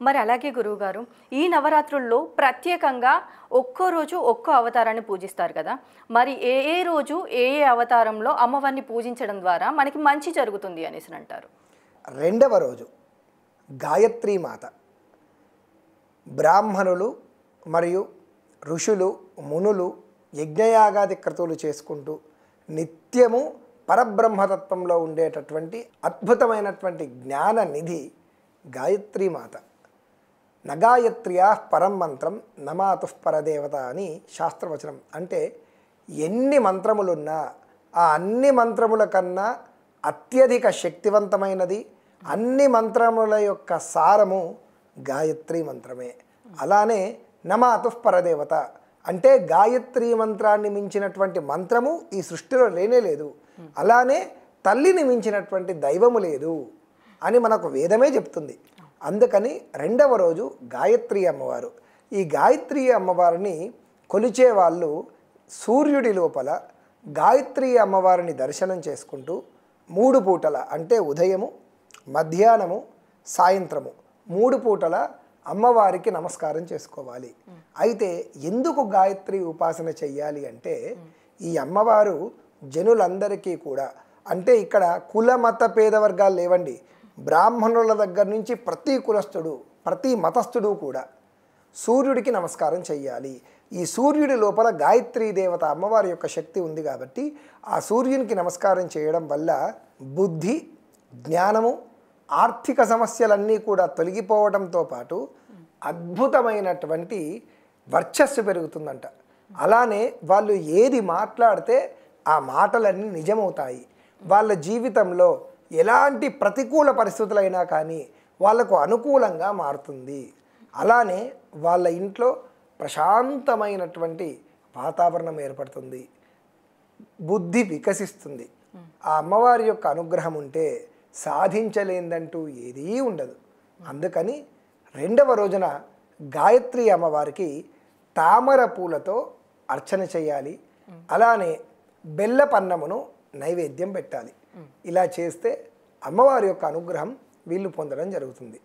మరి అలాగే గురువుగారు ఈ నవరాత్రుల్లో ప్రత్యేకంగా ఒక్కో రోజు ఒక్కో అవతారాన్ని పూజిస్తారు కదా. మరి ఏ రోజు ఏ అవతారంలో అమ్మవారిని పూజించడం ద్వారా మనకి మంచి జరుగుతుంది అనేసి అంటారు? రెండవ రోజు గాయత్రీ మాత. బ్రాహ్మణులు మరియు ఋషులు మునులు యజ్ఞయాగాది క్రతువులు చేసుకుంటూ నిత్యము పరబ్రహ్మతత్వంలో ఉండేటటువంటి అద్భుతమైనటువంటి జ్ఞాన నిధి గాయత్రీ మాత. నగాయత్ర్యా పరం మంత్రం నమాతుః పరదేవత అని శాస్త్రవచనం. అంటే ఎన్ని మంత్రములున్నా ఆ అన్ని మంత్రముల కన్నా అత్యధిక శక్తివంతమైనది, అన్ని మంత్రముల యొక్క సారము గాయత్రీ మంత్రమే. అలానే నమాతుః పరదేవత అంటే గాయత్రీ మంత్రాన్ని మించినటువంటి మంత్రము ఈ సృష్టిలో లేనే లేదు. అలానే తల్లిని మించినటువంటి దైవము లేదు అని మనకు వేదమే చెప్తుంది. అందుకని రెండవ రోజు గాయత్రీ అమ్మవారు. ఈ గాయత్రీ అమ్మవారిని కొలిచే వాళ్ళు సూర్యుడి లోపల గాయత్రీ అమ్మవారిని దర్శనం చేసుకుంటూ 3 పూటల అంటే ఉదయము, మధ్యాహ్నము, సాయంత్రము 3 పూటల అమ్మవారికి నమస్కారం చేసుకోవాలి. అయితే ఎందుకు గాయత్రి ఉపాసన చెయ్యాలి అంటే ఈ అమ్మవారు జనులందరికీ కూడా, అంటే ఇక్కడ కుల మత పేద వర్గాలు లేవండి, బ్రాహ్మణుల దగ్గర నుంచి ప్రతి కులస్థుడు ప్రతి మతస్థుడు కూడా సూర్యుడికి నమస్కారం చెయ్యాలి. ఈ సూర్యుడి లోపల గాయత్రీ దేవత అమ్మవారి యొక్క శక్తి ఉంది కాబట్టి ఆ సూర్యునికి నమస్కారం చేయడం వల్ల బుద్ధి, జ్ఞానము, ఆర్థిక సమస్యలన్నీ కూడా తొలగిపోవడంతో పాటు అద్భుతమైనటువంటి వర్చస్సు పెరుగుతుందంట. అలానే వాళ్ళు ఏది మాట్లాడితే ఆ మాటలన్నీ నిజమవుతాయి. వాళ్ళ జీవితంలో ఎలాంటి ప్రతికూల పరిస్థితులైనా కానీ వాళ్ళకు అనుకూలంగా మారుతుంది. అలానే వాళ్ళ ఇంట్లో ప్రశాంతమైనటువంటి వాతావరణం ఏర్పడుతుంది, బుద్ధి వికసిస్తుంది. ఆ అమ్మవారి యొక్క అనుగ్రహం ఉంటే సాధించలేందంటూ ఏదీ ఉండదు. అందుకని రెండవ రోజున గాయత్రీ అమ్మవారికి తామర పూలతో అర్చన చేయాలి. అలానే బెల్లపన్నమును నైవేద్యం పెట్టాలి. ఇలా చేస్తే అమ్మవారి యొక్క అనుగ్రహం వీళ్ళు పొందడం జరుగుతుంది.